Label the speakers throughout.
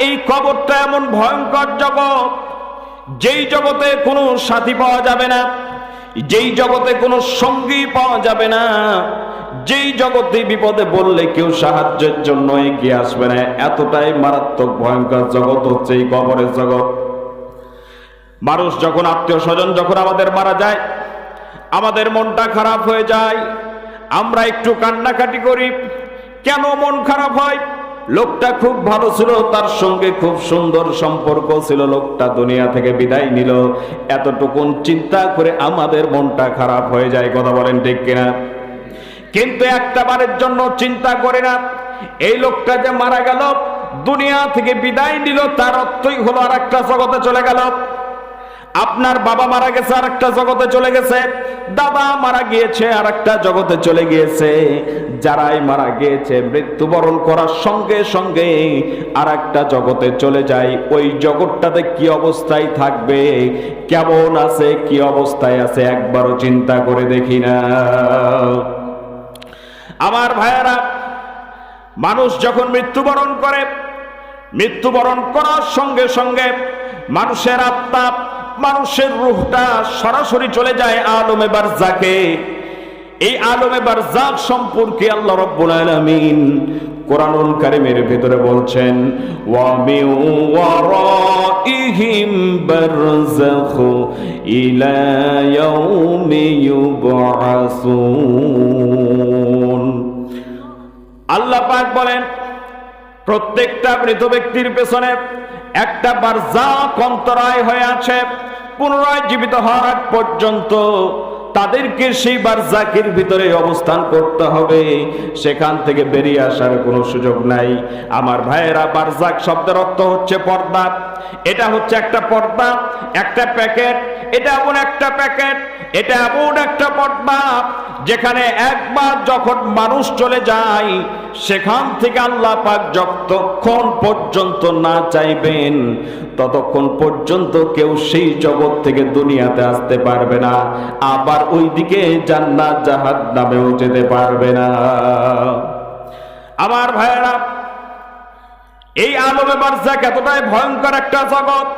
Speaker 1: এই কবরটা এমন ভয়ঙ্কর জগৎ, যেই জগতে কোনো সাথী পাওয়া যাবে না, যেই জগতে কোনো সঙ্গী পাওয়া যাবে না, যেই জগতে বিপদে বললে কেউ সাহায্যের জন্য এগিয়ে আসবে না। এতটাই মারাত্মক ভয়ঙ্কর জগৎ হচ্ছে এই কবরের জগৎ। মানুষ যখন, আত্মীয় স্বজন যখন আমাদের মারা যায়, আমাদের মনটা খারাপ হয়ে যায়, আমরা একটু কান্নাকাটি করি। কেন মন খারাপ হয়? লোকটা খুব ভালো ছিল, তার সঙ্গে খুব সুন্দর সম্পর্ক ছিল, লোকটা দুনিয়া থেকে বিদায় নিল, এতটুকুন চিন্তা করে আমাদের মনটা খারাপ হয়ে যায়। কথা বলেন ঠিক কিনা? কিন্তু একটা বারের জন্য চিন্তা করে না, এই লোকটা যে মারা গেল, দুনিয়া থেকে বিদায় নিল, তার অর্থই হলো আর একটা জগতে চলে গেল। আপনার বাবা মারা গেছে, আর একটা জগতে চলে গেছে, দাদা মারা গিয়েছে, আর একটা জগতে চলে গিয়েছে। যারাই মারা গিয়েছে মৃত্যুবরণ করার সঙ্গে সঙ্গে আর একটা জগতে চলে যায়। ওই জগৎটাতে কি অবস্থায় থাকবে, কেমন আছে, কি অবস্থায় আছে, একবারও চিন্তা করে দেখি না। আমার ভাইয়েরা, মানুষ যখন মৃত্যুবরণ করে, মৃত্যুবরণ করার সঙ্গে সঙ্গে মানুষের আত্মা, মানুষের রূহটা সরাসরি চলে যায় আলমে বারজাকে। এই আলমে বারজাক সম্পর্কে আল্লাহ রাব্বুল আলামিন কোরআনুল কারীমের ভিতরে বলছেন, ওয়া মিন ওয়ারাইহিম বারযাখ ইলা ইয়াউমি ইউবআসুন। আল্লাহ পাক বলেন, প্রত্যেকটা মৃত ব্যক্তির পেছনে একটা বারজাক অন্তরায় হয়ে আছে। পুনরায় জীবিত হওয়ার আগ পর্যন্ত তাদেরকে সেই বারজাকের ভিতরে অবস্থান করতে হবে, সেখান থেকে বেরিয়ে আসার কোনো সুযোগ নাই। আমার ভাইয়েরা, বারজাক শব্দের অর্থ হচ্ছে পর্দা। এটা হচ্ছে একটা পর্দা, একটা প্যাকেট। এটা এমন একটা প্যাকেট, এটা এমন একটা পর্দা যেখানে একবার যখন মানুষ চলে যায়, সেখান থেকে আল্লাহ পাক যতক্ষণ পর্যন্ত না চাইবেন ততক্ষণ পর্যন্ত কেউ সেই জগৎ থেকে দুনিয়াতে আসতে পারবে না, আবার ওইদিকে জান্নাত জাহান্নামেও যেতে পারবে না। আমার ভাইয়েরা, এই আলমে বারজাক এতটাই ভয়ঙ্কর একটা জগৎ।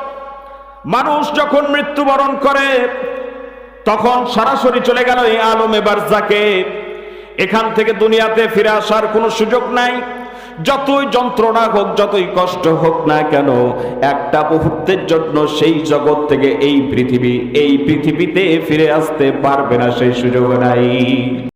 Speaker 1: মানুষ যখন মৃত্যুবরণ করে তখন সরাসরি চলে গেল এই আলমে বারজাকে। এখান থেকে দুনিয়াতে ফিরে আসার কোনো সুযোগ নাই। যতই যন্ত্রণা হোক, যতই কষ্ট হোক না কেন, একটা মুহূর্তের জন্য সেই জগৎ থেকে এই পৃথিবীতে ফিরে আসতে পারবে না, সেই সুযোগ নাই।